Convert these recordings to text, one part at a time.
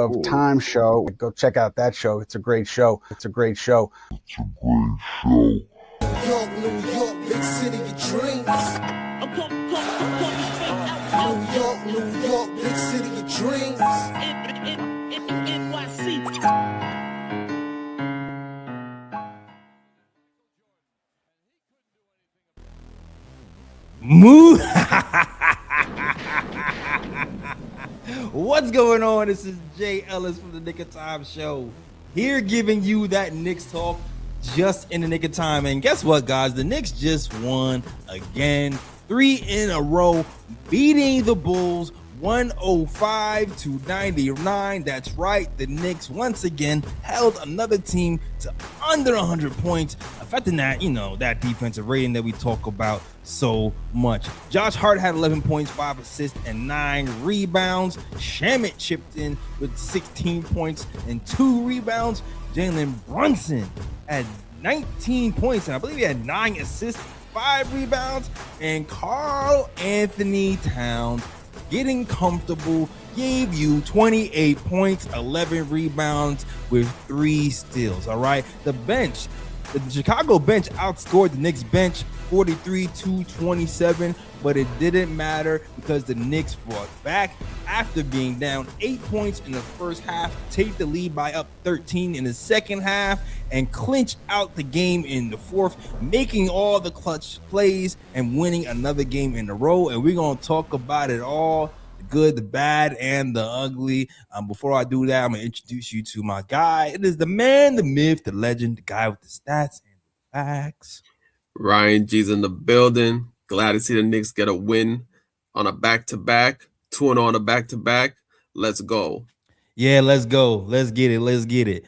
of Time show. Go check out that show. It's a great show. It's a great show. New York, New York, big city of dreams. New York, big city of dreams. Move. What's going on? This is Jay Ellis from the Knick of Time show. Here giving you that Knicks talk just in the nick of time. And guess what, guys? The Knicks just won again. 3 in a row, beating the Bulls 105-99. That's right. The Knicks once again held another team to under 100 points, affecting that, that defensive rating that we talk about so much. Josh Hart had 11 points, 5 assists, and 9 rebounds. Shamet chipped in with 16 points and 2 rebounds. Jalen Brunson had 19 points, and I believe he had 9 assists, 5 rebounds. And Karl Anthony Towns, getting comfortable, gave you 28 points, 11 rebounds with 3 steals. All right, the Chicago bench outscored the Knicks bench 43-27, but it didn't matter because the Knicks fought back after being down 8 points in the first half, take the lead by up 13 in the second half, and clinch out the game in the fourth, making all the clutch plays and winning another game in a row. And we're going to talk about it all, the good, the bad, and the ugly. Before I do that, I'm going to introduce you to my guy. It is the man, the myth, the legend, the guy with the stats and the facts. Ryan G's in the building. Glad to see the Knicks get a win on a back-to-back, 2-0 on a back-to-back. Let's go. Yeah, let's go. Let's get it. Let's get it.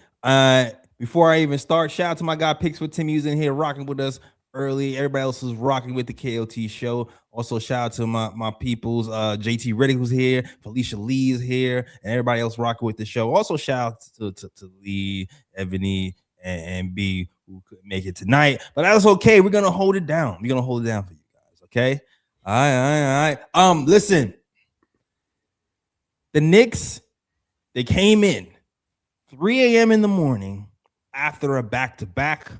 Before I even start, shout out to my guy Picks with Tim. He was in here rocking with us early. Everybody else was rocking with the KOT show. Also, shout out to my peoples. JT Reddick was here. Felicia Lee is here. And everybody else rocking with the show. Also, shout out to Lee, Ebony, and B, who couldn't make it tonight. But that's okay. We're going to hold it down. We're going to hold it down for you guys, okay? All right. Listen. The Knicks, they came in 3 a.m. in the morning after a back-to-back.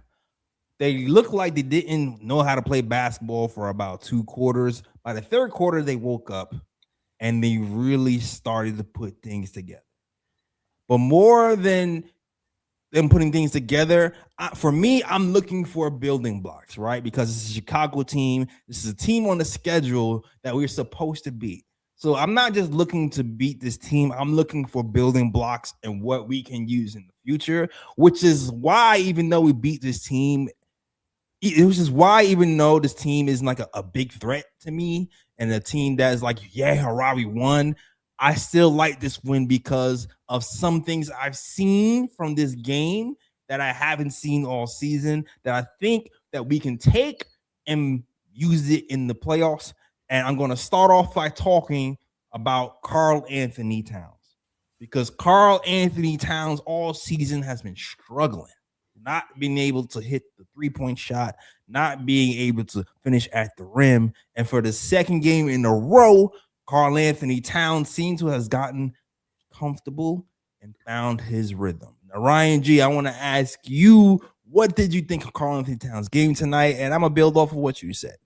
They looked like they didn't know how to play basketball for about 2 quarters. By the third quarter, they woke up and they really started to put things together. But more than them putting things together, for me, I'm looking for building blocks, right? Because it's a Chicago team. This is a team on the schedule that we're supposed to beat. So I'm not just looking to beat this team. I'm looking for building blocks and what we can use in the future, which is why even though we beat this team, which is why even though this team isn't like a big threat to me and a team that is like, yeah, hurrah, we won, I still like this win because of some things I've seen from this game that I haven't seen all season that I think that we can take and use it in the playoffs. And I'm going to start off by talking about Karl Anthony Towns, because Karl Anthony Towns all season has been struggling, not being able to hit the 3-point shot, not being able to finish at the rim. And for the second game in a row, Karl Anthony Towns seems to have gotten comfortable and found his rhythm. Now, Ryan G, I want to ask you, what did you think of Karl Anthony Towns' game tonight? And I'm going to build off of what you said.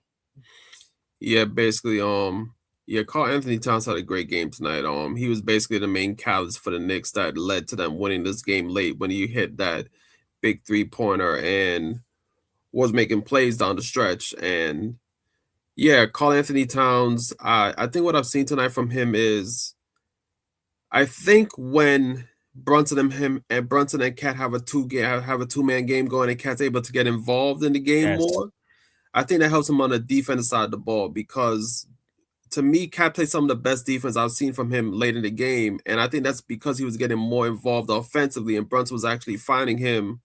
Yeah, basically, Karl Anthony Towns had a great game tonight. He was basically the main catalyst for the Knicks that led to them winning this game late when he hit that big 3-pointer and was making plays down the stretch. And yeah, Karl Anthony Towns, I think what I've seen tonight from him is, I think when Brunson and Cat have a 2-man game going and Cat's able to get involved in the game more, I think that helps him on the defensive side of the ball, because to me, Cat played some of the best defense I've seen from him late in the game. And I think that's because he was getting more involved offensively and Brunson was actually finding him,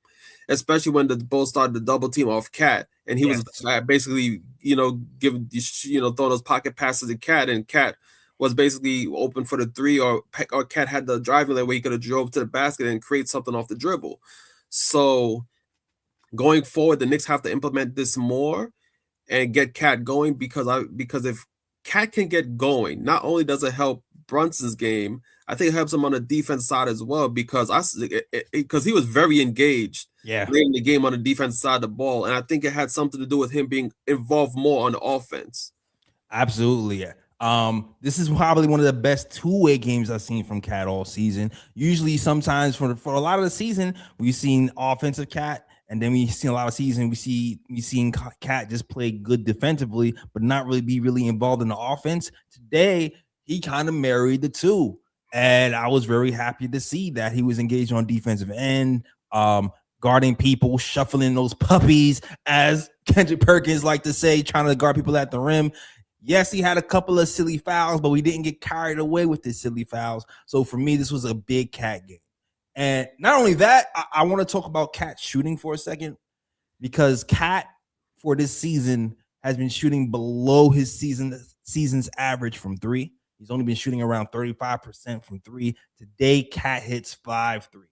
especially when the Bulls started the double team off Cat. And he was basically, throwing those pocket passes to Cat, and Cat was basically open for the 3, or Cat had the driving lane where he could have drove to the basket and create something off the dribble. So going forward, the Knicks have to implement this more and get Cat going, because if Cat can get going, not only does it help Brunson's game, I think it helps him on the defense side as well because because he was very engaged late in the game on the defense side of the ball, and I think it had something to do with him being involved more on the offense. Absolutely. This is probably one of the best two-way games I've seen from Cat all season. Usually, sometimes for a lot of the season, we've seen offensive Cat, and then we've seen a lot of season we've seen Cat just play good defensively, but not really be really involved in the offense. Today, he kind of married the two, and I was very happy to see that he was engaged on defensive end, guarding people, shuffling those puppies, as Kendrick Perkins like to say, trying to guard people at the rim. Yes, he had a couple of silly fouls, but we didn't get carried away with the silly fouls. So for me, this was a big Cat game. And not only that, I want to talk about Cat shooting for a second, because Cat for this season has been shooting below his season's average from three. He's only been shooting around 35% from three. Today, Cat hits 5 threes,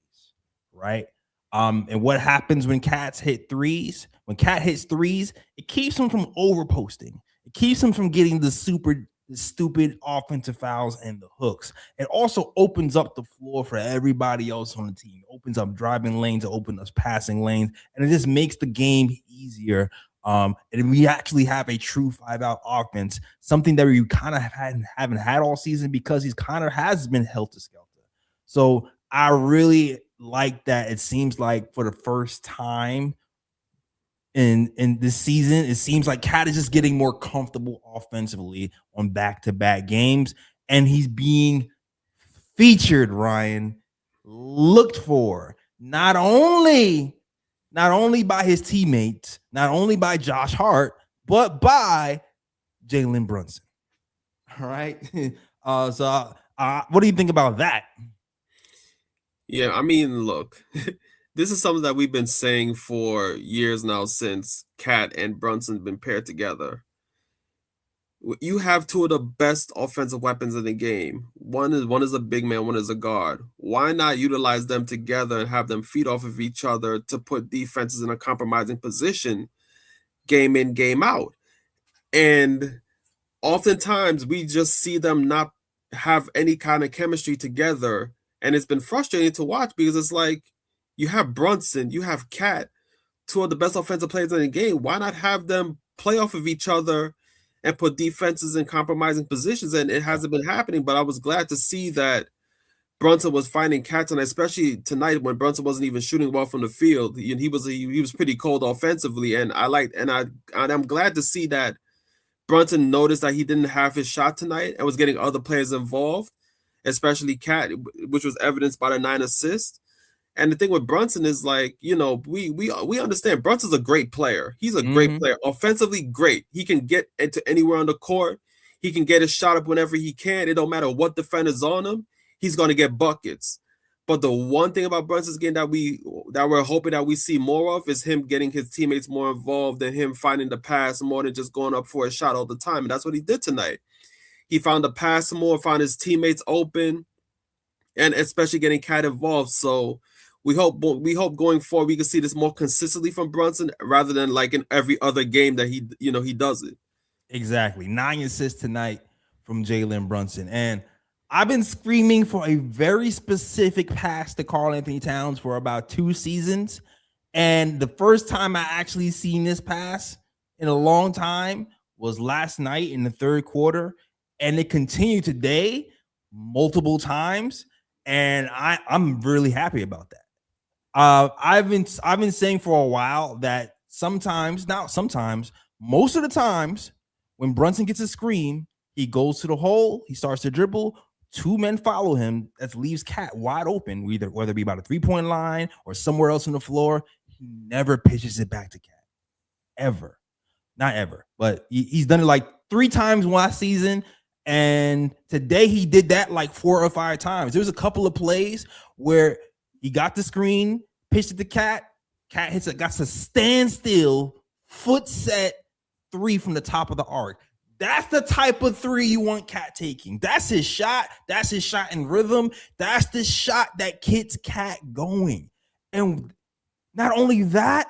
right? And what happens when Cats hit threes? When Cat hits threes, it keeps him from overposting. It keeps him from getting the stupid offensive fouls and the hooks. It also opens up the floor for everybody else on the team. It opens up driving lanes, it opens up passing lanes, and it just makes the game easier. And we actually have a true 5-out offense, something that we kind of haven't had all season because he's kind of has been helter-skelter. So I really like that. It seems like for the first time in this season, it seems like Cat is just getting more comfortable offensively on back-to-back games, and he's being featured, Ryan, looked for, not only by his teammates, not only by Josh Hart, but by Jalen Brunson. All right. So what do you think about that? Yeah, I mean, look, this is something that we've been saying for years now since Cat and Brunson been paired together. You have two of the best offensive weapons in the game. One is a big man, one is a guard. Why not utilize them together and have them feed off of each other to put defenses in a compromising position, game in, game out? And oftentimes we just see them not have any kind of chemistry together, and it's been frustrating to watch because it's like you have Brunson, you have Cat, two of the best offensive players in the game. Why not have them play off of each other and put defenses in compromising positions? And it hasn't been happening, but I was glad to see that Brunson was finding Cat tonight, especially tonight when Brunson wasn't even shooting well from the field. He was pretty cold offensively, and I'm glad to see that Brunson noticed that he didn't have his shot tonight and was getting other players involved, especially Cat, which was evidenced by the 9 assists. And the thing with Brunson is, like, we understand Brunson's a great player. He's a great player, offensively great. He can get into anywhere on the court. He can get his shot up whenever he can. It don't matter what defender's on him. He's going to get buckets. But the one thing about Brunson's game that we're hoping that we see more of is him getting his teammates more involved and him finding the pass more than just going up for a shot all the time. And that's what he did tonight. He found the pass more, found his teammates open, and especially getting Cat involved. So we hope going forward we can see this more consistently from Brunson rather than like in every other game that he does it. Exactly. 9 assists tonight from Jalen Brunson. And I've been screaming for a very specific pass to Karl-Anthony Towns for about 2 seasons. And the first time I actually seen this pass in a long time was last night in the third quarter. And it continued today multiple times. And I'm really happy about that. I've been saying for a while that most of the times when Brunson gets a screen, he goes to the hole, he starts to dribble, 2 men follow him, that leaves Cat wide open, whether it be about a 3-point line or somewhere else on the floor. He never pitches it back to Cat. Ever. Not ever. But he's done it like 3 times last season. And today he did that like 4 or 5 times. There was a couple of plays where he got the screen, pitched it to Cat. Cat hits it, got to stand still, foot set 3 from the top of the arc. That's the type of 3 you want Cat taking. That's his shot. That's his shot in rhythm. That's the shot that gets Cat going. And not only that,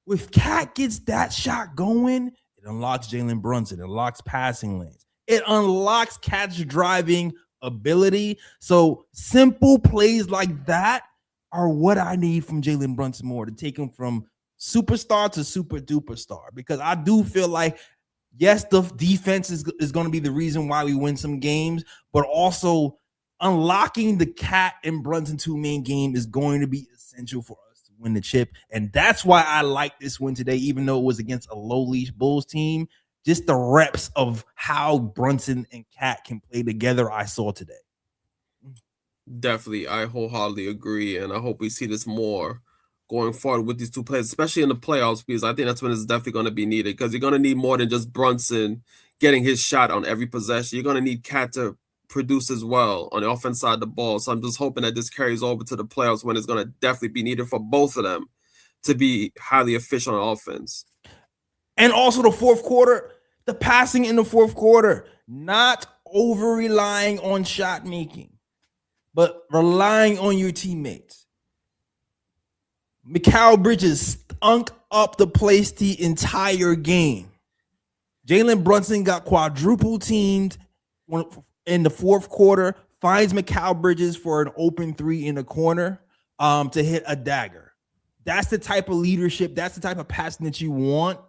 if Cat gets that shot going, it unlocks Jalen Brunson. It unlocks passing lanes. It unlocks Cat's driving ability. So simple plays like that are what I need from Jalen Brunson more to take him from superstar to super duper star, because I do feel like, yes, the defense is going to be the reason why we win some games, but also unlocking the Cat and Brunson two-man game is going to be essential for us to win the chip. And that's why I like this win today, even though it was against a lowly Bulls team. Just the reps of how Brunson and Cat can play together I saw today. Definitely, I wholeheartedly agree, and I hope we see this more going forward with these two players, especially in the playoffs, because I think that's when it's definitely going to be needed, because you're going to need more than just Brunson getting his shot on every possession. You're going to need Cat to produce as well on the offense side of the ball. So I'm just hoping that this carries over to the playoffs when it's going to definitely be needed for both of them to be highly efficient on offense. And also the fourth quarter, the passing in the fourth quarter, not over relying on shot making, but relying on your teammates. Mikal Bridges stunk up the place the entire game. Jalen Brunson got quadruple teamed in the fourth quarter, finds Mikal Bridges for an open three in the corner to hit a dagger. That's the type of leadership, that's the type of passing that you want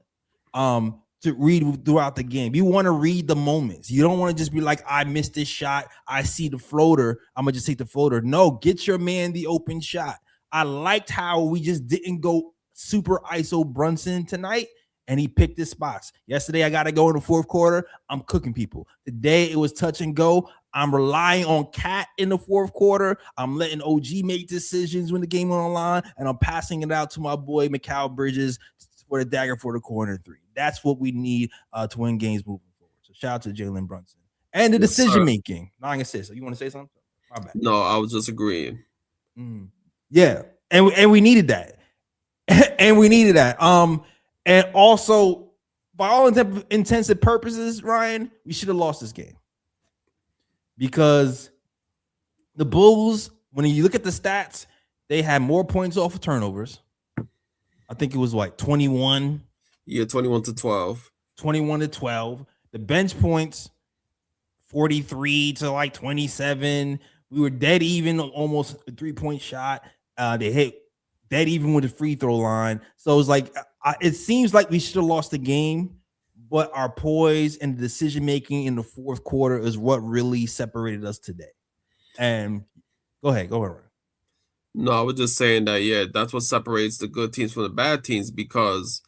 to read throughout the game. You want to read the moments. You don't want to just be like, I missed this shot, I see the floater, I'm going to just take the floater. No, get your man the open shot. I liked how we just didn't go super ISO Brunson tonight, and he picked his spots. Yesterday, I got to go in the fourth quarter. I'm cooking people. Today, it was touch and go. I'm relying on Cat in the fourth quarter. I'm letting OG make decisions when the game went online, and I'm passing it out to my boy Mikal Bridges for the dagger for the corner three. That's what we need to win games moving forward. So shout out to Jalen Brunson. And the decision making. 9 assists. You want to say something? My bad. No, I was just agreeing. Yeah, and we needed that. And we needed that. And also, by all intents and purposes, Ryan, we should have lost this game. Because the Bulls, when you look at the stats, they had more points off of turnovers. I think it was like 21. Yeah, 21-12. 21-12. The bench points, 43 to like 27. We were dead even, almost a 3-point shot. They hit dead even with the free throw line. So it was like, it seems like we should have lost the game, but our poise and the decision making in the fourth quarter is what really separated us today. And go ahead. Ryan. No, I was just saying that, yeah, that's what separates the good teams from the bad teams, because,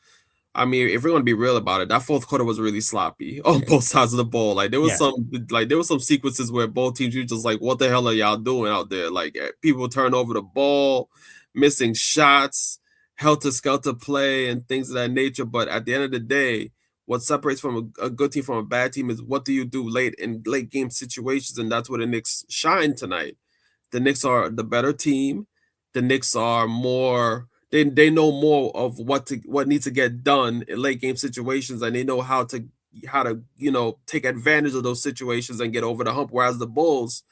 I mean, if we're going to be real about it, that fourth quarter was really sloppy on both sides of the ball. Like, there was some sequences where both teams were just like, what the hell are y'all doing out there? Like, people turn over the ball, missing shots, helter-skelter play, and things of that nature. But at the end of the day, what separates from a good team from a bad team is what do you do late game situations, and that's where the Knicks shine tonight. The Knicks are the better team. The Knicks are more, they know more of what needs to get done in late game situations, and they know how to take advantage of those situations and get over the hump. Whereas the Bulls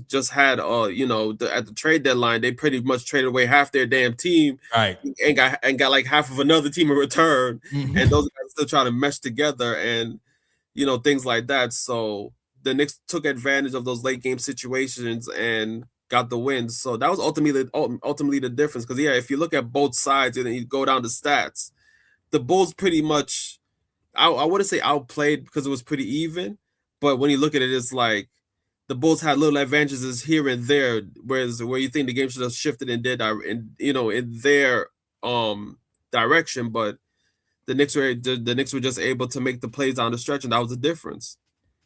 just had at the trade deadline, they pretty much traded away half their damn team, right? And got like half of another team in return, and those guys still trying to mesh together and things like that. So the Knicks took advantage of those late game situations and got the win. So that was ultimately the difference. Because if you look at both sides and then you go down to stats, the Bulls pretty much, I wouldn't say outplayed because it was pretty even, but when you look at it, it's like the Bulls had little advantages here and there, whereas where you think the game should have shifted in their direction, but the Knicks were just able to make the plays down the stretch, and that was the difference.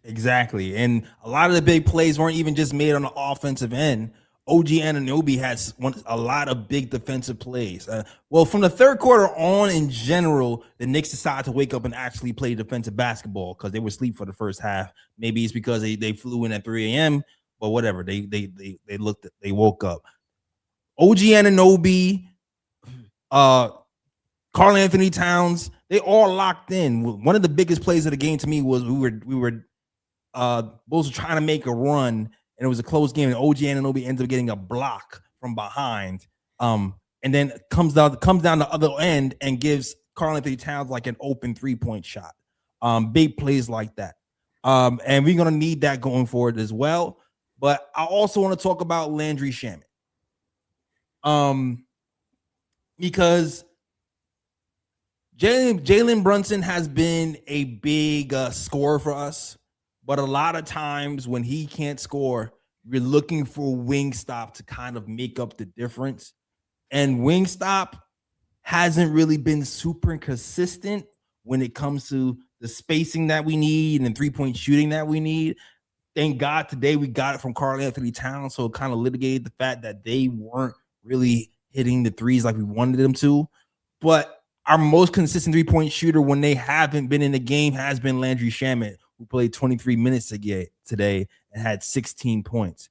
Exactly. And a lot of the big plays weren't even just made on the offensive end. OG Anunoby had a lot of big defensive plays. From the third quarter on, in general, the Knicks decided to wake up and actually play defensive basketball because they were asleep for the first half. Maybe it's because they flew in at 3 a.m., but whatever. They woke up. OG Anunoby, Karl Anthony Towns, they all locked in. One of the biggest plays of the game to me was Bulls were trying to make a run, and it was a close game, and OG Anunoby ends up getting a block from behind, and then comes down the other end and gives Karl Anthony Towns like an open 3-point shot. Big plays like that. And we're gonna need that going forward as well. But I also want to talk about Landry Shamet. Because Jalen Brunson has been a big scorer for us, but a lot of times when he can't score, we're looking for Wingstop to kind of make up the difference. And Wingstop hasn't really been super consistent when it comes to the spacing that we need and 3-point shooting that we need. Thank God today we got it from Karl Anthony Towns, so it kind of litigated the fact that they weren't really hitting the threes like we wanted them to. But our most consistent 3-point shooter when they haven't been in the game has been Landry Shamet, who played 23 minutes today and had 16 points.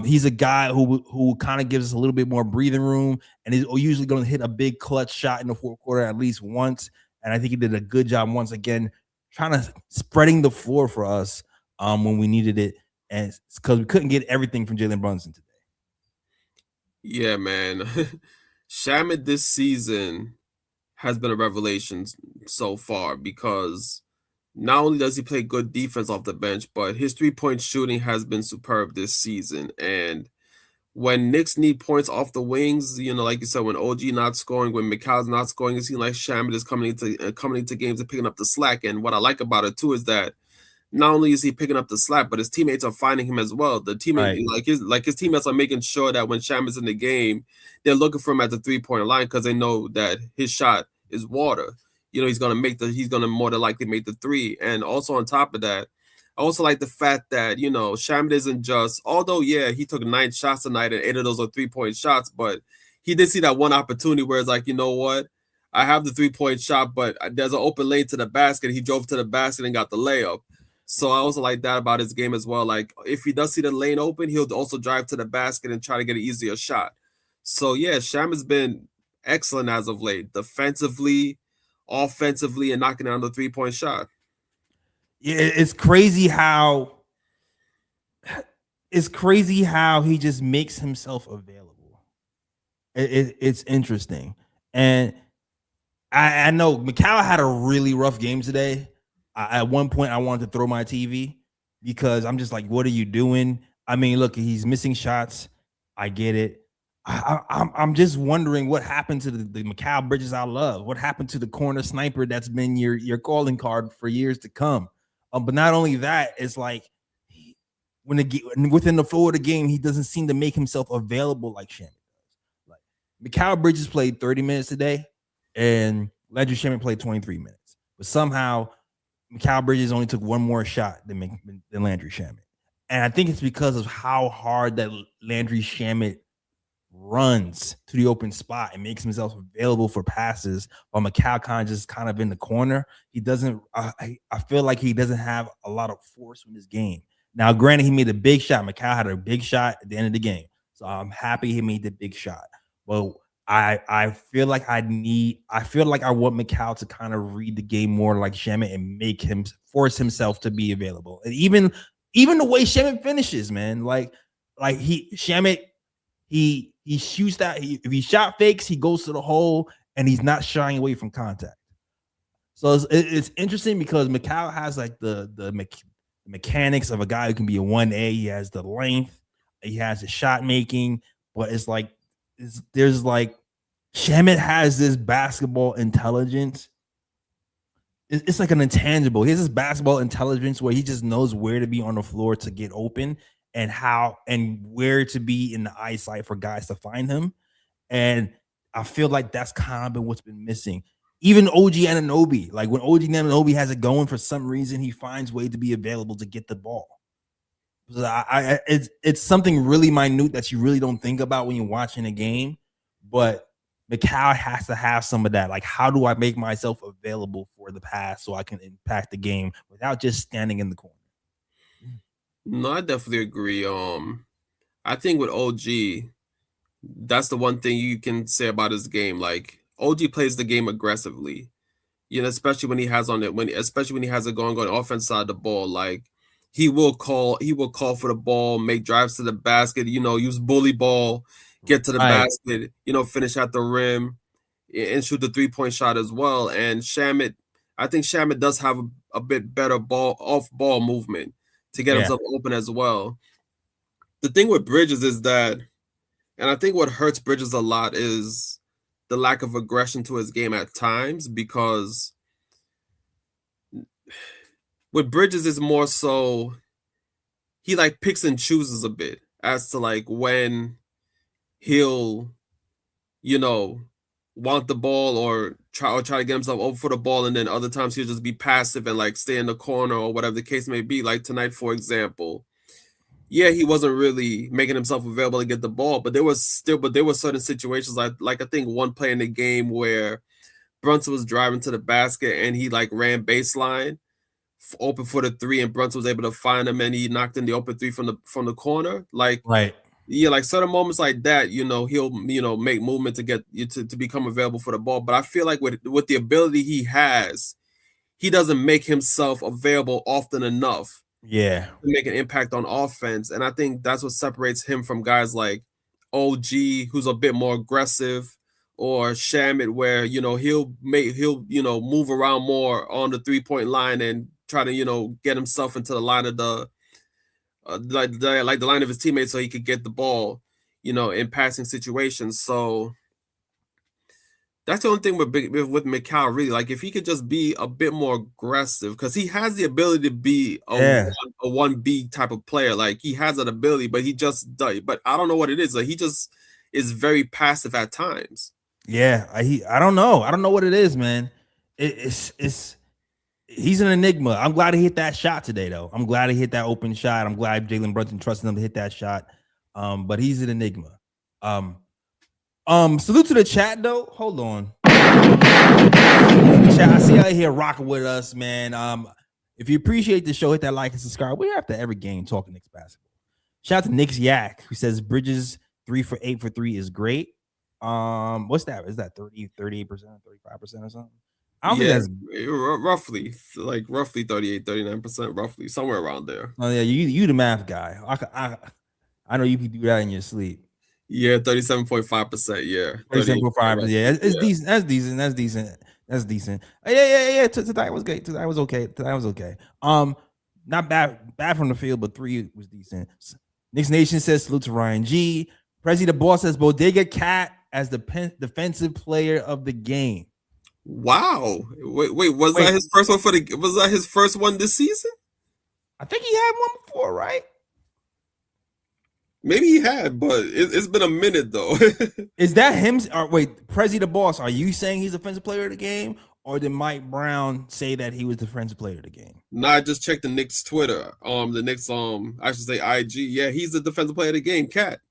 He's a guy who kind of gives us a little bit more breathing room, and he's usually going to hit a big clutch shot in the fourth quarter at least once. And I think he did a good job once again, trying to spreading the floor for us when we needed it, and because we couldn't get everything from Jalen Brunson today. Yeah, man. Shamet this season has been a revelation so far because not only does he play good defense off the bench, but his 3-point shooting has been superb this season. And when Knicks need points off the wings, like you said, when OG not scoring, when Mikhal's not scoring, it seems like Shamet is coming into games and picking up the slack. And what I like about it too is that not only is he picking up the slack, but his teammates are finding him as well. The teammate, his teammates are making sure that when Shamet's in the game, they're looking for him at the 3-point line because they know that his shot is water. He's gonna more than likely make the three. And also on top of that, I also like the fact that Shamet isn't just, although he took 9 shots tonight and 8 of those are 3-point shots, but he did see that one opportunity where it's like, you know what? I have the 3-point shot, but there's an open lane to the basket. He drove to the basket and got the layup. So I also like that about his game as well. Like if he does see the lane open, he'll also drive to the basket and try to get an easier shot. So Sham has been excellent as of late, defensively, offensively, and knocking down the 3-point shot. Yeah, it's crazy how he just makes himself available. It's interesting, and I know Mikhal had a really rough game today. At one point, I wanted to throw my TV because I'm just like, what are you doing? I mean, look, he's missing shots. I get it. I'm just wondering what happened to the Mikal Bridges I love. What happened to the corner sniper that's been your calling card for years to come? But not only that, it's like within the flow of the game, he doesn't seem to make himself available like Shamet does. Like Mikal Bridges played 30 minutes today, and Landry Shamet played 23 minutes. But somehow Mikal Bridges only took one more shot than Landry Shamet. And I think it's because of how hard that Landry Shamet runs to the open spot and makes himself available for passes, while Mikal just kind of in the corner. He doesn't. I feel like he doesn't have a lot of force in his game. Now, granted, he made a big shot. Mikal had a big shot at the end of the game, so I'm happy he made the big shot. But I feel like I want Mikal to kind of read the game more like Shamet and make him force himself to be available. And even the way Shamet finishes, man, Shamet shoots that. If he shot fakes, he goes to the hole and he's not shying away from contact. So it's interesting because Mikal has like the mechanics of a guy who can be a 1A. He has the length, he has the shot making, but it's like there's like Shamet has this basketball intelligence. It's like an intangible. He has this basketball intelligence where he just knows where to be on the floor to get open and how and where to be in the eyesight for guys to find him. And I feel like that's kind of been what's been missing. Even OG Anunoby, like when OG Anunoby has it going, for some reason he finds way to be available to get the ball. So it's something really minute that you really don't think about when you're watching a game, but Mikal has to have some of that. Like, how do I make myself available for the pass so I can impact the game without just standing in the corner? No, I definitely agree. I think with OG, that's the one thing you can say about his game. Like OG plays the game aggressively, especially when he has it going on the offense side of the ball. Like he will call for the ball, make drives to the basket, use bully ball, get to the basket, finish at the rim and shoot the 3-point shot as well. And Shamet, I think Shamet does have a bit better off ball movement to get himself open as well. The thing with Bridges is that, and I think what hurts Bridges a lot is the lack of aggression to his game at times, because with Bridges is more so he like picks and chooses a bit as to like when he'll, you know, want the ball or try to get himself over for the ball, and then other times he'll just be passive and like stay in the corner or whatever the case may be. Like tonight, for example, yeah, he wasn't really making himself available to get the ball, but there were certain situations like I think one play in the game where Brunson was driving to the basket and he like ran baseline open for the three, and Brunson was able to find him and he knocked in the open three from the corner. Like, Right. yeah, like certain moments like that, you know, he'll, you know, make movement to get you to become available for the ball. But I feel like with the ability he has, he doesn't make himself available often enough Yeah. to make an impact on offense. And I think that's what separates him from guys like OG, who's a bit more aggressive, or Shamit, where, you know, he'll you know, move around more on the 3-point line and try to, you know, get himself into the line of the like the line of his teammates so he could get the ball, you know, in passing situations. So that's the only thing with Mikal, really. Like, if he could just be a bit more aggressive, because he has the ability to be a 1B type of player. Like, he has that ability, but he just does. But I don't know what it is. Like, he just is very passive at times. Yeah, I don't know. I don't know what it is, man. It's he's an enigma. I'm glad he hit that shot today, though. I'm glad he hit that open shot. I'm glad Jalen Brunson trusted him to hit that shot. But he's an enigma. Salute to the chat, though. Hold on. Chat, I see y'all here rocking with us, man. If you appreciate the show, hit that like and subscribe. We're after every game talking Knicks basketball. Shout out to Nick's Yak, who says Bridges 3 for 8 for 3 is great. What's that? Is that 38%, 35% or something? I don't think that's roughly 38, 39%, roughly somewhere around there. Oh yeah, you the math guy. I know you can do that in your sleep. Yeah, 37.5%. Yeah, 37.5%. Yeah, it's decent. That's decent. Yeah. Tonight was great. Tonight was okay. Not bad from the field, but 3 was decent. Knicks Nation says salute to Ryan G. Prezi the Boss says Bodega Cat as the defensive player of the game. Wow. Wait, was that his first one was that his first one this season? I think he had one before, right? Maybe he had, but it's been a minute though. Is that him? Or wait, Prezi the Boss, are you saying he's defensive player of the game? Or did Mike Brown say that he was defensive player of the game? No, I just checked the Knicks Twitter. The Knicks I should say IG. Yeah, he's the defensive player of the game, Cat.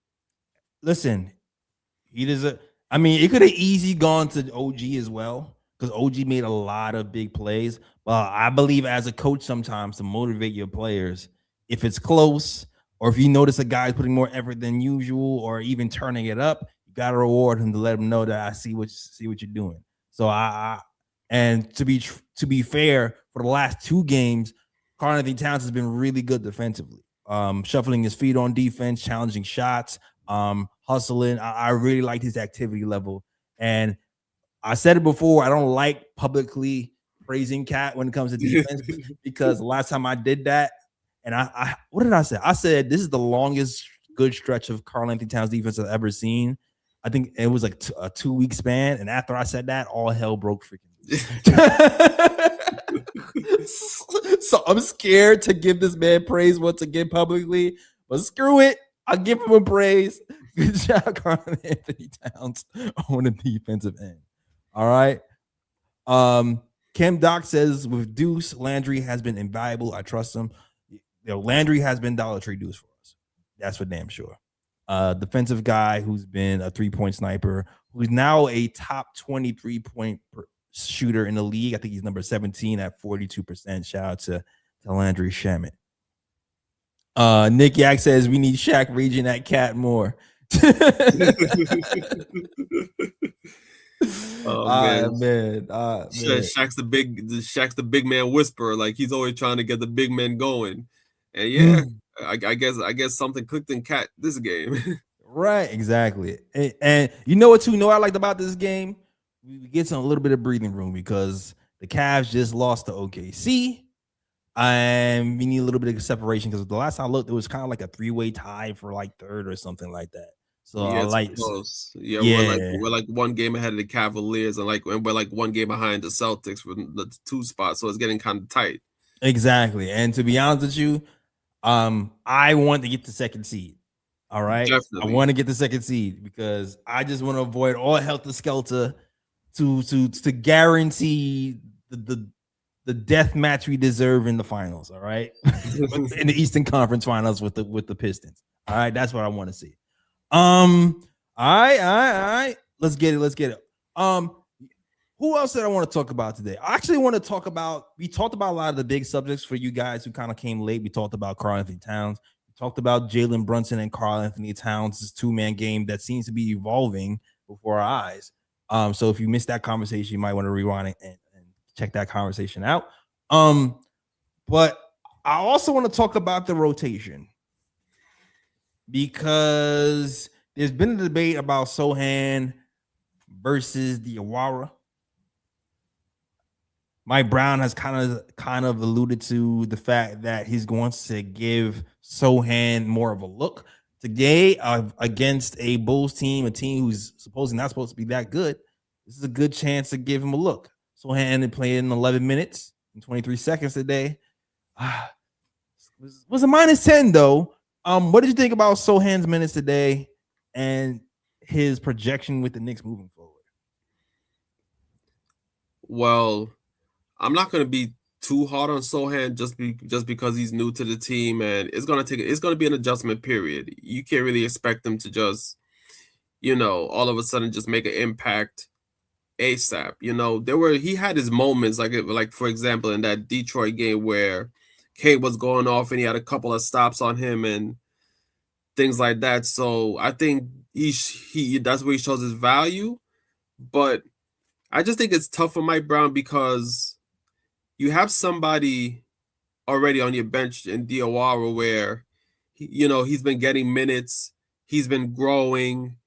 Listen, it could have easily gone to OG as well, because OG made a lot of big plays. But I believe as a coach sometimes to motivate your players, if it's close or if you notice a guy's putting more effort than usual or even turning it up, you got to reward him to let him know that I see what you're doing. So and to be fair, for the last 2 games, Karl-Anthony Towns has been really good defensively, shuffling his feet on defense, challenging shots, hustling. I really liked his activity level. And I said it before, I don't like publicly praising Cat when it comes to defense because the last time I did that, and I what did I say? I said this is the longest good stretch of Karl-Anthony Towns defense I've ever seen. I think it was like a 2-week span. And after I said that, all hell broke freaking So I'm scared to give this man praise once again publicly, but screw it. I'll give him a praise. Good job, Karl-Anthony Towns on the defensive end. All right. Kim Doc says with Deuce, Landry has been invaluable. I trust him. Landry has been Dollar Tree Deuce for us. That's for damn sure. Defensive guy who's been a 3-point sniper, who's now a top 23-point shooter in the league. I think he's number 17 at 42%. Shout out to Landry Shamet. Nick Yak says we need Shaq raging at Cat more. Man. Shaq's the big man whisperer. Like, he's always trying to get the big men going. And yeah, I guess something clicked in Cat this game. Right, exactly. And you know what I liked about this game? We get some a little bit of breathing room because The Cavs just lost to OKC. And we need a little bit of separation because the last time I looked, it was kind of like a 3-way tie for like third or something like that. So Yeah, I it's like, close. Yeah, yeah, we're like one game ahead of the Cavaliers, and we're like one game behind the Celtics with the 2 spots. So it's getting kind of tight. exactly. And to be honest with you, I want to get the second seed. All right, I Definitely. want to get the second seed because I just want to avoid all helter skelter to guarantee the death match we deserve in the finals. All right, in the Eastern Conference Finals with the Pistons. All right, that's what I want to see. All right. Let's get it. Who else did I want to talk about today? I actually want to talk about. We talked about a lot of the big subjects for you guys who kind of came late. We talked about Karl-Anthony Towns. We talked about Jalen Brunson and Karl-Anthony Towns' 2-man game that seems to be evolving before our eyes. So if you missed that conversation, you might want to rewind it and check that conversation out. But I also want to talk about the rotation because there's been a debate about Sohan versus the Awara. Mike Brown has kind of alluded to the fact that he's going to give Sohan more of a look today against a Bulls team, a team who's supposedly not supposed to be that good. This is a good chance to give him a look. Sohan played in 11 minutes and 23 seconds today. Was a -10 though. What did you think about Sohan's minutes today and his projection with the Knicks moving forward? Well, I'm not going to be too hard on Sohan just because he's new to the team, and it's going to be an adjustment period. You can't really expect him to just, all of a sudden just make an impact ASAP. He had his moments like for example in that Detroit game where Kate was going off and he had a couple of stops on him and things like that. So I think he that's where he shows his value. But I just think it's tough for Mike Brown because you have somebody already on your bench in Diawara where he's been getting minutes, he's been growing,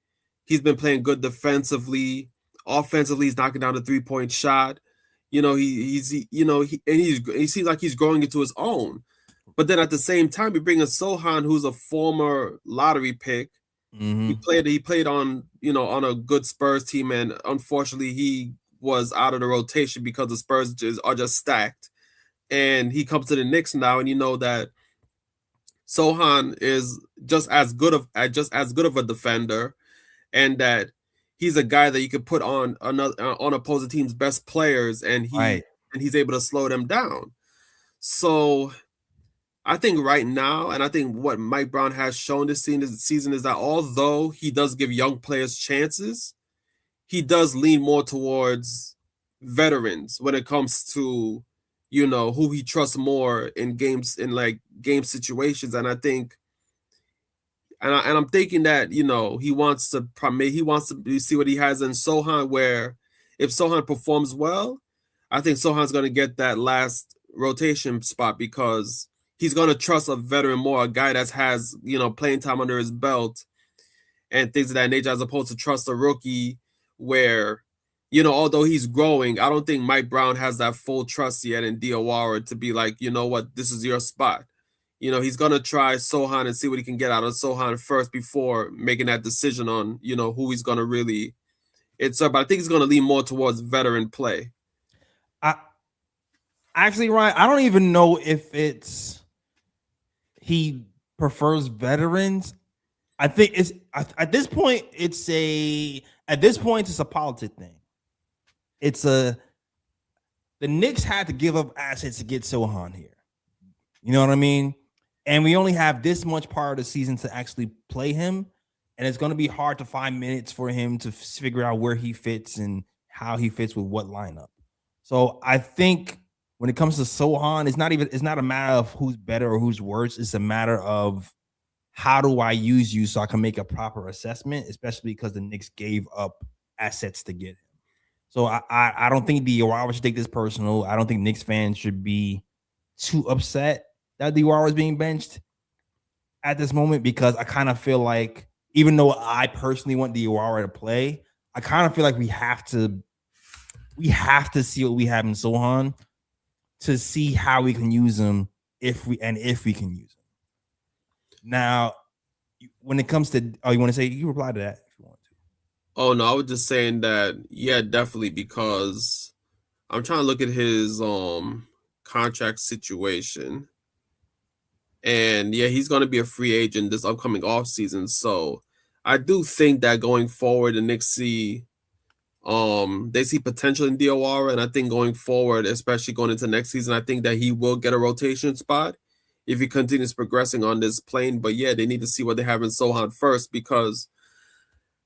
he's been playing good defensively, offensively he's knocking down the 3-point shot. He seems like he's growing into his own. But then at the same time, you bring in Sohan, who's a former lottery pick. Mm-hmm. He played on on a good Spurs team, and unfortunately he was out of the rotation because the Spurs are just stacked. And he comes to the Knicks now, and you know that Sohan is just as good of a defender, and that he's a guy that you could put on opposing team's best players, and he's able to slow them down. So I think right now, and I think what Mike Brown has shown this season is that although he does give young players chances, he does lean more towards veterans when it comes to, who he trusts more in games, in like game situations. And I think, and I'm thinking that, he wants to see what he has in Sohan, where if Sohan performs well, I think Sohan's going to get that last rotation spot because he's going to trust a veteran more, a guy that has, playing time under his belt and things of that nature, as opposed to trust a rookie where, although he's growing, I don't think Mike Brown has that full trust yet in Diawara to be like, you know what, this is your spot. He's going to try Sohan and see what he can get out of Sohan first before making that decision on, who he's going to really insert. But I think he's going to lean more towards veteran play. Actually, Ryan, I don't even know if he prefers veterans. I think it's at this point it's a politic thing. The Knicks had to give up assets to get Sohan here. You know what I mean? And we only have this much part of the season to actually play him, and it's going to be hard to find minutes for him to figure out where he fits and how he fits with what lineup. So I think when it comes to Sohan, it's not a matter of who's better or who's worse. It's a matter of how do I use you so I can make a proper assessment, especially because the Knicks gave up assets to get him. So I don't think Diawara should take this personal. I don't think Knicks fans should be too upset that Diawara is being benched at this moment, because I kind of feel like, even though I personally want Diawara to play, I kind of feel like we have to we have to see what we have in Sohan to see how we can use him if we can use him. Now, when it comes to, you want to say, you reply to that if you want to. Oh no, I was just saying that, yeah, definitely, because I'm trying to look at his contract situation. And yeah, he's going to be a free agent this upcoming offseason. So I do think that going forward, the Knicks see they see potential in Diawara, and I think going forward, especially going into next season, I think that he will get a rotation spot if he continues progressing on this plane. But yeah, they need to see what they have in Sohan first, because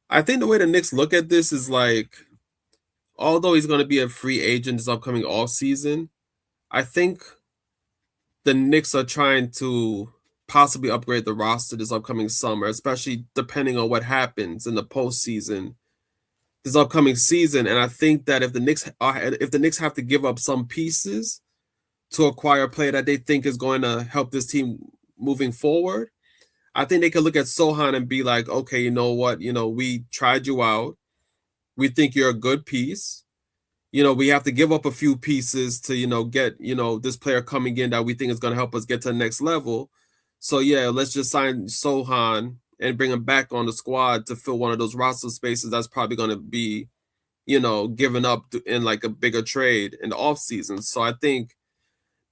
I think the way the Knicks look at this is like, although he's going to be a free agent this upcoming offseason, I think the Knicks are trying to possibly upgrade the roster this upcoming summer, especially depending on what happens in the postseason this upcoming season. And I think that if the Knicks have to give up some pieces to acquire a player that they think is going to help this team moving forward, I think they could look at Sohan and be like, okay, you know what? We tried you out. We think you're a good piece. We have to give up a few pieces to, get, this player coming in that we think is going to help us get to the next level. So yeah, let's just sign Sohan and bring him back on the squad to fill one of those roster spaces that's probably going to be, given up in like a bigger trade in the offseason. So I think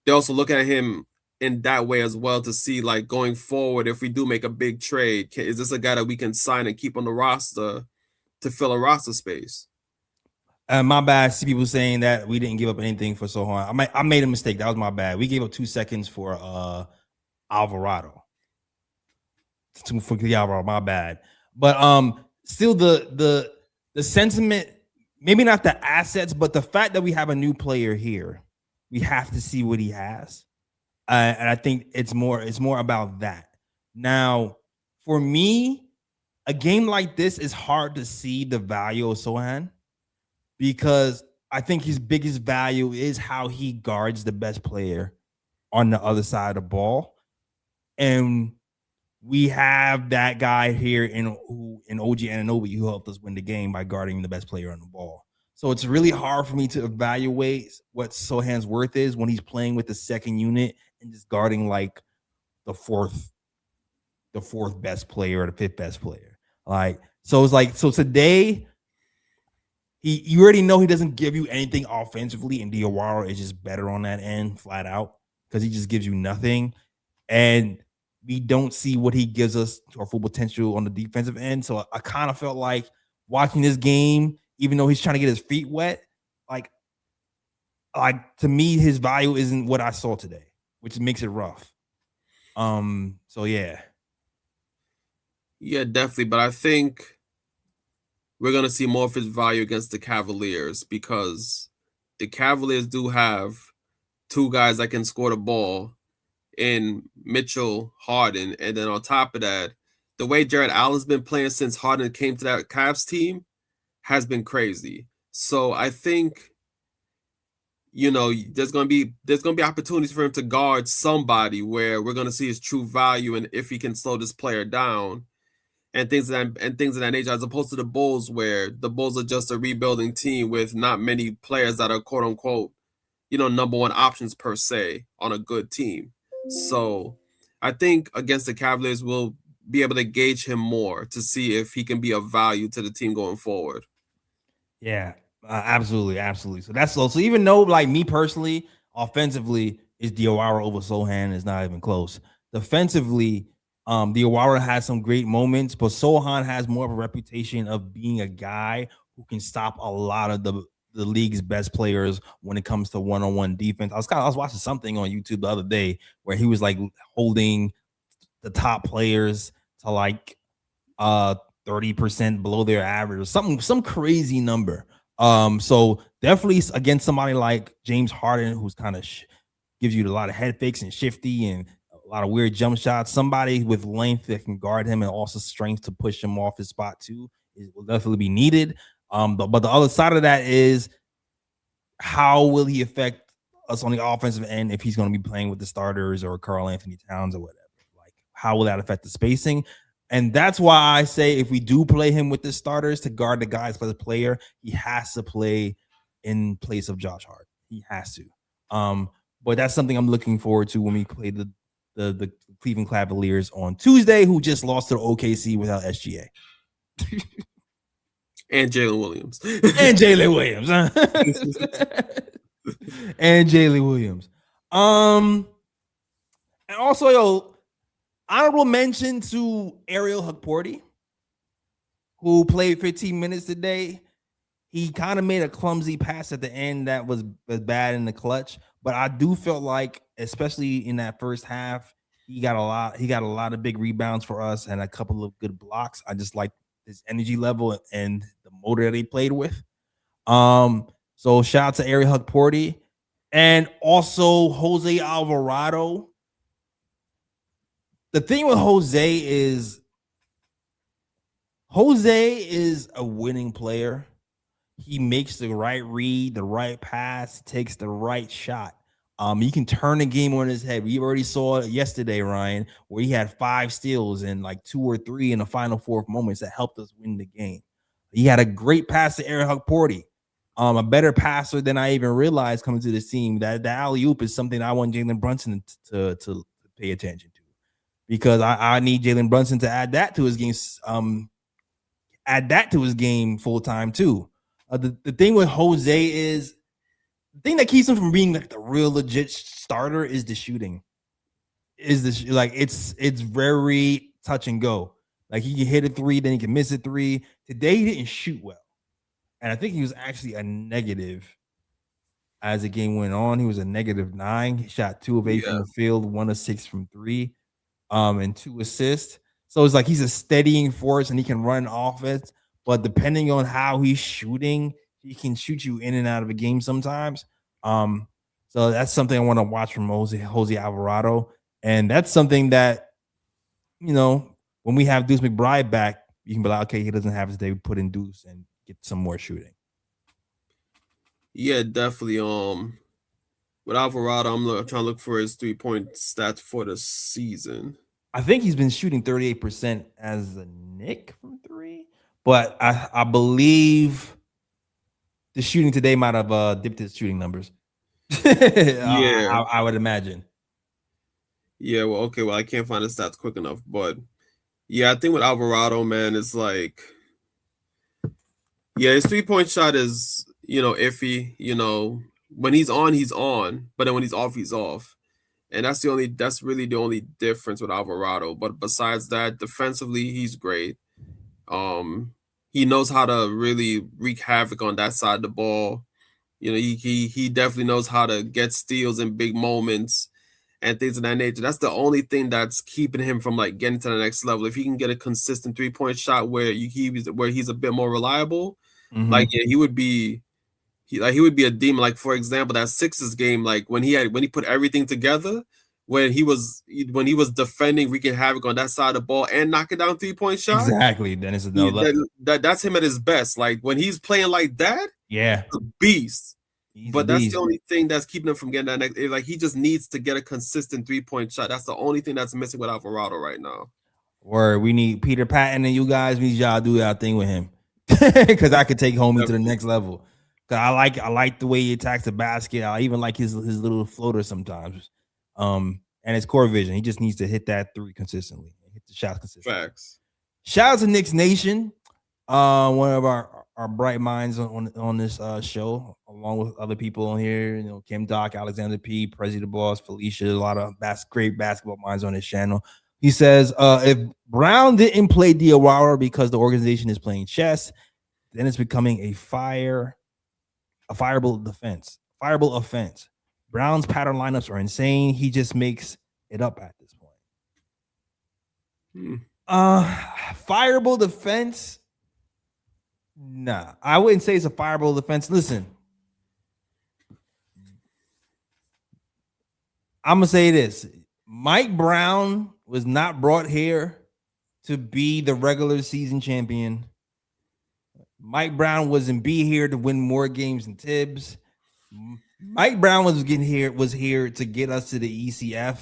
they also look at him in that way as well to see, like, going forward, if we do make a big trade, is this a guy that we can sign and keep on the roster to fill a roster space? My bad. I see people saying that we didn't give up anything for Sohan. I made a mistake. That was my bad. We gave up 2 seconds for Alvarado. For Alvarado, my bad. But still the sentiment, maybe not the assets, but the fact that we have a new player here, we have to see what he has. And I think it's more about that. Now, for me, a game like this is hard to see the value of Sohan, because I think his biggest value is how he guards the best player on the other side of the ball. And we have that guy here in OG Anunoby who helped us win the game by guarding the best player on the ball. So it's really hard for me to evaluate what Sohan's worth is when he's playing with the second unit and just guarding like the fourth best player or the fifth best player. So today, you already know he doesn't give you anything offensively, and Diawara is just better on that end, flat out, because he just gives you nothing. And we don't see what he gives us to our full potential on the defensive end. So I kind of felt like watching this game, even though he's trying to get his feet wet, like to me, his value isn't what I saw today, which makes it rough. So yeah. Yeah, definitely. But I think we're going to see more of his value against the Cavaliers, because the Cavaliers do have 2 guys that can score the ball in Mitchell, Harden. And then on top of that, the way Jared Allen's been playing since Harden came to that Cavs team has been crazy. So I think, there's going to be opportunities for him to guard somebody where we're going to see his true value and if he can slow this player down. And things of that nature, as opposed to the Bulls, where the Bulls are just a rebuilding team with not many players that are quote unquote, number one options per se on a good team. So I think against the Cavaliers, we'll be able to gauge him more to see if he can be of value to the team going forward. Yeah, absolutely. So even though, like, me personally, offensively, is Diawara over Sohan is not even close. Defensively, Diawara has some great moments, but Sohan has more of a reputation of being a guy who can stop a lot of the league's best players when it comes to one-on-one defense. I was watching something on YouTube the other day where he was like holding the top players to like 30% below their average or some crazy number. So definitely against somebody like James Harden, who's kind of gives you a lot of head fakes and shifty and a lot of weird jump shots. Somebody with length that can guard him and also strength to push him off his spot too will definitely be needed. But the other side of that is, how will he affect us on the offensive end if he's going to be playing with the starters or Karl Anthony Towns or whatever? Like, how will that affect the spacing? And that's why I say if we do play him with the starters to guard the guys for the player, he has to play in place of Josh Hart. He has to. But that's something I'm looking forward to when we play the Cleveland Cavaliers on Tuesday, who just lost to OKC without SGA. And Jalen Williams. And Jalen Williams. And Jalen Williams. And also, yo, honorable mention to Ariel Hukporti, who played 15 minutes today. He kind of made a clumsy pass at the end that was bad in the clutch, but I do feel like, especially in that first half, he got a lot of big rebounds for us and a couple of good blocks. I just like his energy level and the motor that he played with. So shout out to Ariel Hukporti and also Jose Alvarado. The thing with Jose is a winning player. He makes the right read, the right pass, takes the right shot. He can turn the game on his head. We already saw it yesterday, Ryan, where he had 5 steals and like 2 or 3 in the final 4 moments that helped us win the game. He had a great pass to Ariel Hukporti, a better passer than I even realized coming to this team. That the alley-oop is something I want Jalen Brunson to pay attention to, because I need Jalen Brunson to add that to his game full time too. The thing with Jose is the thing that keeps him from being like the real legit starter is the shooting. It's very touch and go. Like he can hit a 3, then he can miss a 3. Today he didn't shoot well, and I think he was actually a negative as the game went on. He was a -9. He shot 2 of 8 from the field, 1 of 6 from 3, and 2 assists. So it's like he's a steadying force and he can run offense. But depending on how he's shooting, he can shoot you in and out of a game sometimes. So that's something I want to watch from Jose Alvarado. And that's something that, when we have Deuce McBride back, you can be like, okay, he doesn't have his day, put in Deuce and get some more shooting. Yeah, definitely. With Alvarado, I'm trying to look for his 3-point stats for the season. I think he's been shooting 38% as a Knick from 3. But I believe the shooting today might have dipped his shooting numbers. Yeah, I would imagine. Yeah, well, okay, well, I can't find the stats quick enough, but yeah, I think with Alvarado, man, it's like, yeah, his 3-point shot is, iffy. When he's on, but then when he's off. And that's really the only difference with Alvarado. But besides that, defensively, he's great. He knows how to really wreak havoc on that side of the ball. He definitely knows how to get steals in big moments and things of that nature. That's the only thing that's keeping him from like getting to the next level. If he can get a consistent 3-point shot where he's a bit more reliable, like he would be a demon. Like for example, that Sixers game, like when he put everything together, when he was defending, wreaking havoc on that side of the ball and knocking down 3-point shots. Exactly. Then it's that's him at his best. Like when he's playing like that, yeah, a beast. But that's beast. the only thing that's keeping him from getting that next. Like he just needs to get a consistent 3-point shot. That's the only thing that's missing with Alvarado right now. Or we need Peter Patton and you guys. We need y'all to do that thing with him, because I could take homie to the next level. Cause I like the way he attacks the basket. I even like his little floater sometimes. And his core vision. He just needs to hit that 3 consistently. Hit the shots consistently. Facts. Shout out to Knicks Nation. One of our bright minds on this show, along with other people on here. Kim Doc, Alexander P, President Boss, Felicia, a lot of great basketball minds on this channel. He says, if Brown didn't play Diawara because the organization is playing chess, then it's becoming a fireable offense. Brown's pattern lineups are insane. He just makes it up at this point. Fireable defense. Nah, I wouldn't say it's a fireable defense. Listen, I'm gonna say this: Mike Brown was not brought here to be the regular season champion. Mike Brown wasn't here to win more games than Tibbs. Mike Brown was here to get us to the ECF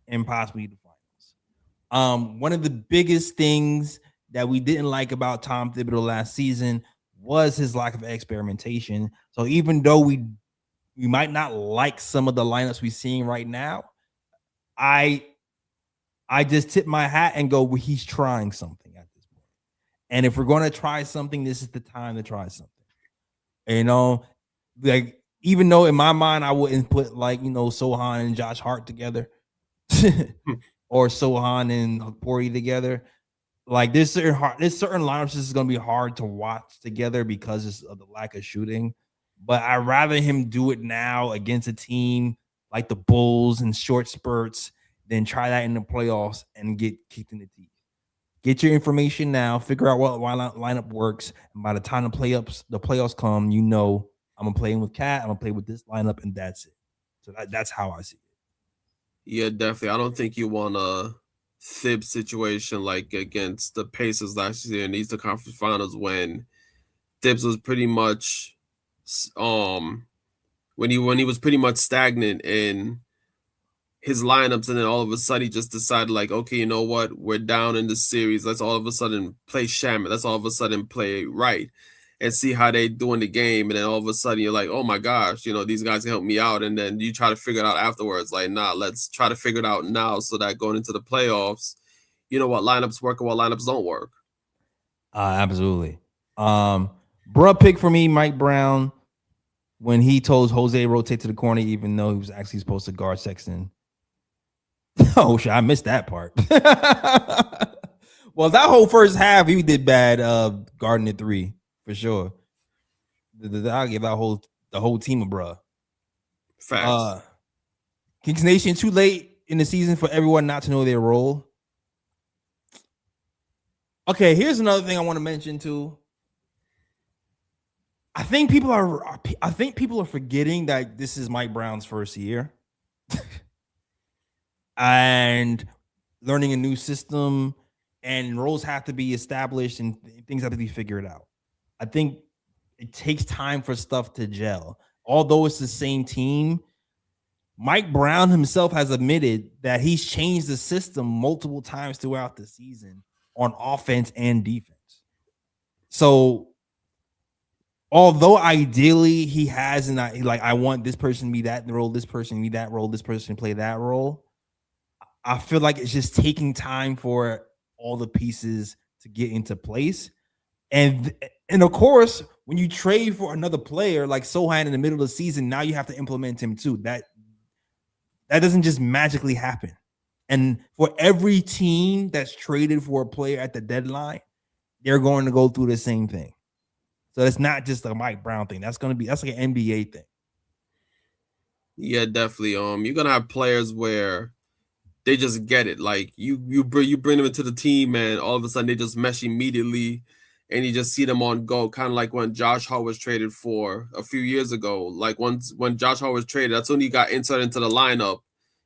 and possibly the finals. One of the biggest things that we didn't like about Tom Thibodeau last season was his lack of experimentation. So even though we might not like some of the lineups we're seeing right now, I just tip my hat and go, well, he's trying something at this point. And if we're going to try something, this is the time to try something. You know, like even though in my mind I wouldn't put like, Sohan and Josh Hart together or Sohan and Pori together. Like there's certain lineups this is going to be hard to watch together because of the lack of shooting. But I'd rather him do it now against a team like the Bulls in short spurts than try that in the playoffs and get kicked in the teeth. Get your information now, figure out what lineup works, and by the time the playoffs come, I'm gonna play with Cat, I'm gonna play with this lineup, and that's it. So that's how I see it. Yeah, definitely. I don't think you want a Thibs situation like against the Pacers last year in the Eastern Conference Finals when Thibs was pretty much when he was pretty much stagnant in his lineups, and then all of a sudden he just decided like, okay, you know what, we're down in the series, let's all of a sudden play Shaman, let's all of a sudden play right and see how they do in the game. And then all of a sudden you're like, oh my gosh, these guys can help me out. And then you try to figure it out afterwards, like, nah, let's try to figure it out now so that going into the playoffs, you know what lineups work and what lineups don't work. Absolutely. Bruh pick for me, Mike Brown, when he told Jose rotate to the corner, even though he was actually supposed to guard Sexton. Oh shit, I missed that part. Well, that whole first half he did bad guarding at 3 for sure. I'll give the whole team a bruh. Facts. Knicks Nation, too late in the season for everyone not to know their role. Okay, here's another thing I want to mention too. I think people are forgetting that this is Mike Brown's first year. And learning a new system, and roles have to be established and things have to be figured out. I think it takes time for stuff to gel. Although it's the same team, Mike Brown himself has admitted that he's changed the system multiple times throughout the season on offense and defense. So although ideally he has, and I want this person to be that role, this person to be that role, this person to play that role, I feel like it's just taking time for all the pieces to get into place. And of course, when you trade for another player like Sohan in the middle of the season, now you have to implement him too. That doesn't just magically happen. And for every team that's traded for a player at the deadline, they're going to go through the same thing. So it's not just a Mike Brown thing. That's like an NBA thing. Yeah, definitely. You're gonna have players where they just get it. Like you bring them into the team, and all of a sudden they just mesh immediately, and you just see them on go. Kind of like when Josh Hart was traded for a few years ago. Like when Josh Hart was traded, that's when he got inserted into the lineup.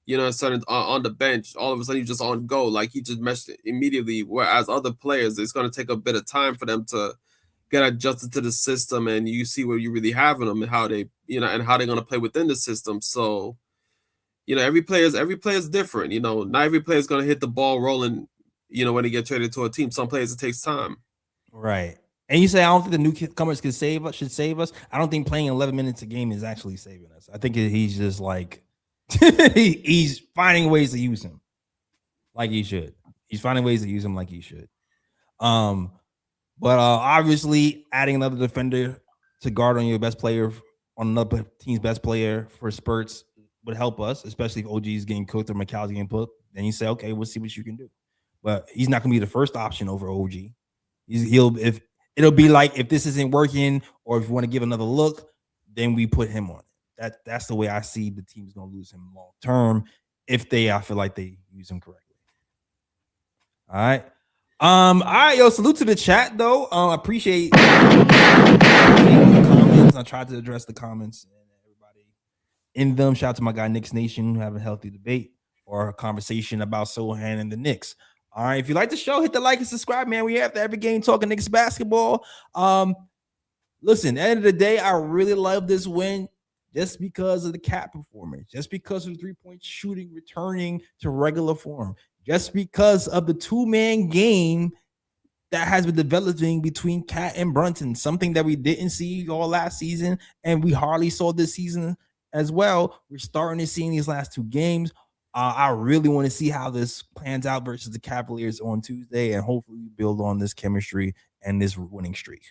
Inserted on the bench. All of a sudden, you just on go. Like he just meshed immediately. Whereas other players, it's going to take a bit of time for them to get adjusted to the system, and you see what you really have in them and how they, and how they're going to play within the system. So. Every player is different. Not every player is going to hit the ball rolling, when they get traded to a team. Some players, it takes time. Right. And you say, I don't think the newcomers should save us. I don't think playing 11 minutes a game is actually saving us. I think he's just like, he's finding ways to use him like he should. He's finding ways to use him like he should. But obviously adding another defender to guard on your best player, on another team's best player for spurts would help us, especially if OG is getting cooked or McCall's getting put. Then you say, okay, we'll see what you can do. But he's not going to be the first option over OG. It'll be like if this isn't working, or if you want to give another look, then we put him on it. That's the way I see the team's going to lose him long term if I feel like they use him correctly. All right, yo, salute to the chat though. Appreciate the comments. I tried to address the comments and everybody in them. Shout out to my guy Knicks Nation who have a healthy debate or a conversation about Sohan and the Knicks. All right, if you like the show, hit the like and subscribe, man. We have every game talking Knicks basketball. Listen, at the end of the day, I really love this win just because of the Cat performance, just because of the 3-point shooting returning to regular form, just because of the 2-man game that has been developing between Cat and Brunson, something that we didn't see all last season, and we hardly saw this season as well. We're starting to see in these last 2 games. I really want to see how this plans out versus the Cavaliers on Tuesday, and hopefully we build on this chemistry and this winning streak.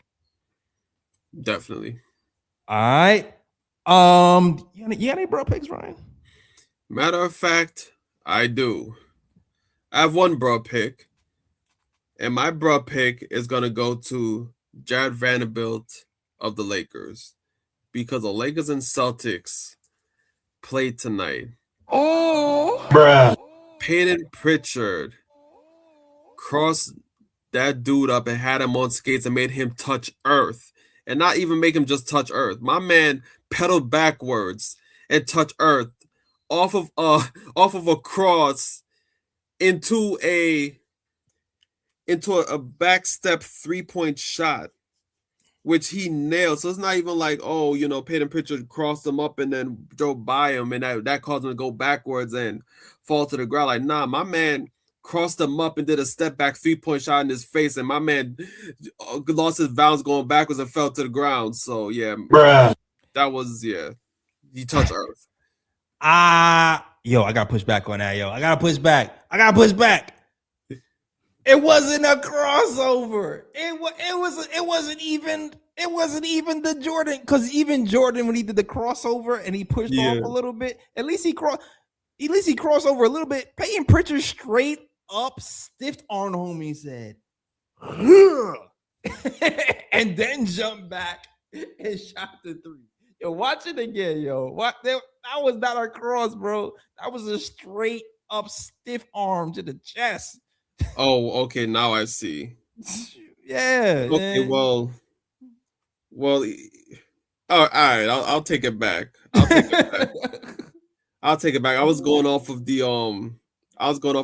Definitely. All right. You got any bro picks, Ryan? Matter of fact, I do. I have one bro pick, and my bro pick is gonna go to Jared Vanderbilt of the Lakers, because the Lakers and Celtics played tonight. Oh, Bruh. Peyton Pritchard crossed that dude up and had him on skates and made him touch earth, and not even make him just touch earth. My man pedaled backwards and touched earth off of a cross into a back step 3-point shot, which he nailed. So it's not even like, oh, Peyton Pritchard crossed him up and then drove by him, and that caused him to go backwards and fall to the ground. Like, nah, my man crossed him up and did a step back 3-point shot in his face, and my man lost his balance going backwards and fell to the ground. So yeah, Bruh. that was he touched earth. Yo, I gotta push back on that. I gotta push back. It wasn't a crossover. It wasn't even the Jordan, because even Jordan, when he did the crossover and he pushed off a little bit, at least he crossed over a little bit. Peyton Pritchard straight up stiffed arm home, he said, and then jumped back and shot the 3. Yo, watch it again, yo. That was not a cross, bro. That was a straight up stiff arm to the chest. Oh, okay. Now I see. Yeah. Okay. Man. Well. All right. I'll take it back. I'll take it back. I was going off of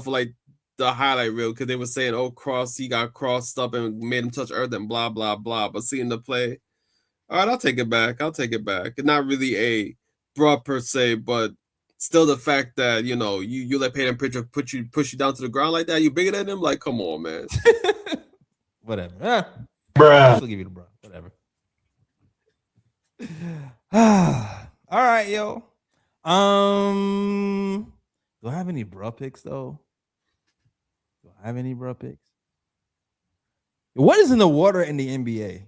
like the highlight reel, because they were saying, "Oh, he got crossed up and made him touch earth and blah blah blah." But seeing the play, all right, I'll take it back. It's not really a broad per se, but still the fact that you let Peyton Pritchard push you down to the ground like that. You bigger than him? Like, come on, man. Whatever. Bruh. I'll still give you the bro. Whatever. All right, yo. Do I have any bro picks though? What is in the water in the NBA?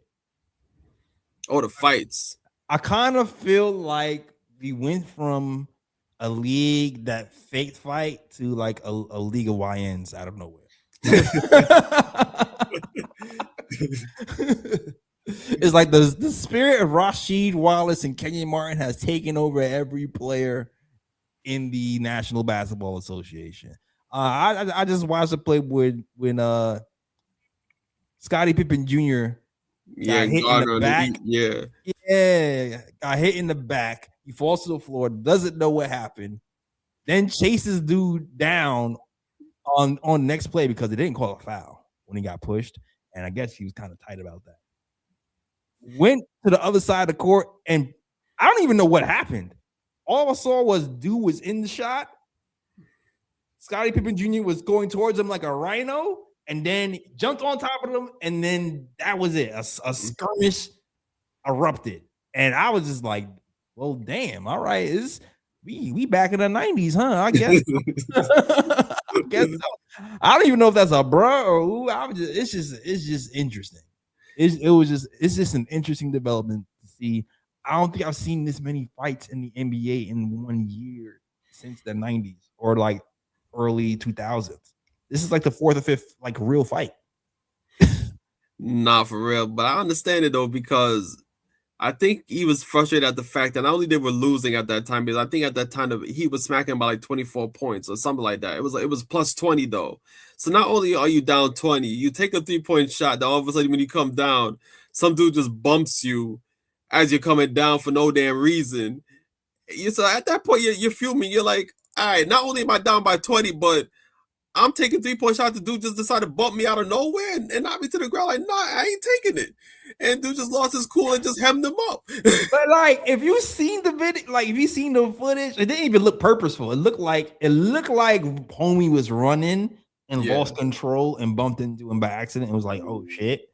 Oh, the fights. I kind of feel like we went from a league that fake fight to like a league of YNs out of nowhere. It's like the spirit of Rasheed Wallace and Kenyon Martin has taken over every player in the National Basketball Association. I just watched a play when Scottie Pippen Jr. got hit in the back. Got hit in the back. He falls to the floor, doesn't know what happened, then chases dude down on next play because they didn't call a foul when he got pushed, and I guess he was kind of tight about that. Went to the other side of the court, and I don't even know what happened. All I saw was dude was in the shot. Scottie Pippen Jr. was going towards him like a rhino, and then jumped on top of him, and then that was it. A skirmish erupted, and I was just like, "Well, damn, all right, we back in the 90s, huh? I guess." I guess so. I don't even know if that's a bruh or who. It's just interesting. It's just an interesting development to see. I don't think I've seen this many fights in the NBA in 1 year since the 90s or like early 2000s. This is like the 4th or 5th like real fight. Nah, for real. But I understand it though, because I think he was frustrated at the fact that not only they were losing at that time, because I think at that time he was smacking by like 24 points or something like that. It was plus 20 though. So not only are you down 20, you take a 3-point shot. That all of a sudden when you come down, some dude just bumps you as you're coming down for no damn reason. So at that point you're fuming. You're like, all right, not only am I down by 20, but I'm taking 3-point shots. The dude just decided to bump me out of nowhere and knock me to the ground. Like, nah, I ain't taking it. And dude just lost his cool and just hemmed him up. But like, if you seen the video, like if you seen the footage, it didn't even look purposeful. It looked like homie was running and lost control and bumped into him by accident and was like, oh shit.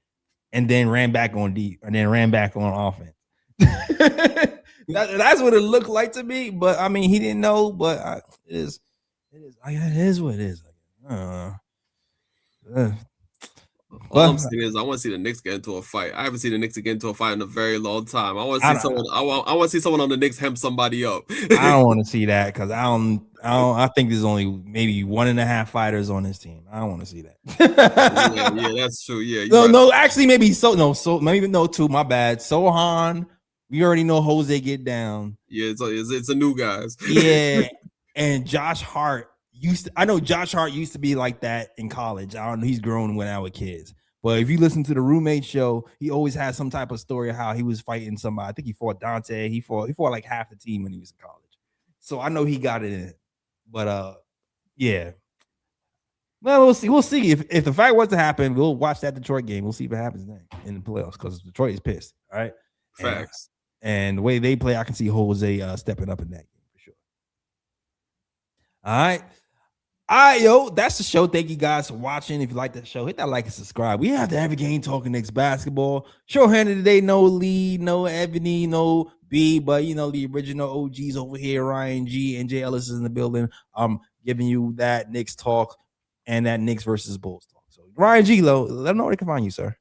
And then ran back on offense. That's what it looked like to me. But I mean, he didn't know, but it is what it is. All I'm saying is I want to see the Knicks get into a fight. I haven't seen the Knicks get into a fight in a very long time. I want to see someone. I want to see someone on the Knicks hem somebody up. I don't want to see that because I think there's only maybe 1.5 fighters on this team. I don't want to see that. yeah, that's true. Yeah, no, actually, maybe maybe no, two. My bad. Sohan, we already know Jose get down. Yeah, it's a new guys. Yeah, and Josh Hart. I know Josh Hart used to be like that in college. I don't know. He's grown when I was kids. But if you listen to the Roommate show, he always has some type of story of how he was fighting somebody. I think he fought Dante. He fought like half the team when he was in college. So I know he got it in. But yeah. Well, we'll see. We'll see. If the fight was to happen, we'll watch that Detroit game. We'll see if it happens then in the playoffs because Detroit is pissed. All right. Facts. And the way they play, I can see Jose stepping up in that game for sure. All right. All right, yo, that's the show. Thank you guys for watching. If you like the show, hit that like and subscribe. We have the Every Game Talking Knicks basketball. Short-handed today, no Lee, no Ebony, no B, but you know, the original OGs over here, Ryan G and Jay Ellis is in the building. I'm giving you that Knicks talk and that Knicks versus Bulls talk. So Ryan G, let them know where they can find you, sir.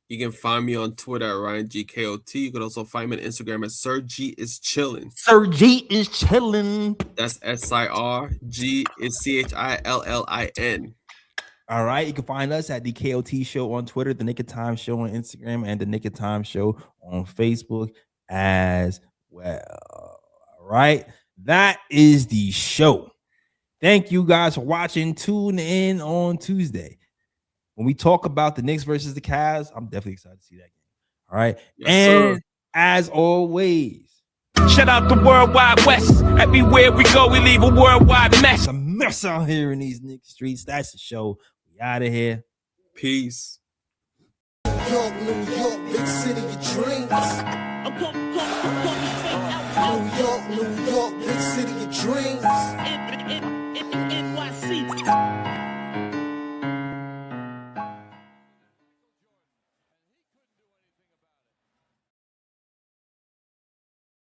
You can find me on Twitter at RyanGKOT. You can also find me on Instagram at Sir G is chilling. Sir G is chilling. That's SIRG is CHILLIN. All right. You can find us at the KOT Show on Twitter, the Knick of Time Show on Instagram, and the Knick of Time Show on Facebook as well. All right. That is the show. Thank you guys for watching. Tune in on Tuesday. When we talk about the Knicks versus the Cavs, I'm definitely excited to see that game. All right. Yes, and sir. as always, shout out the Worldwide West. Everywhere we go, we leave a worldwide mess. it's a mess out here in these Knicks streets. That's the show. We out of here. Peace. New York, big city of dreams. New York, big city of dreams. NYC.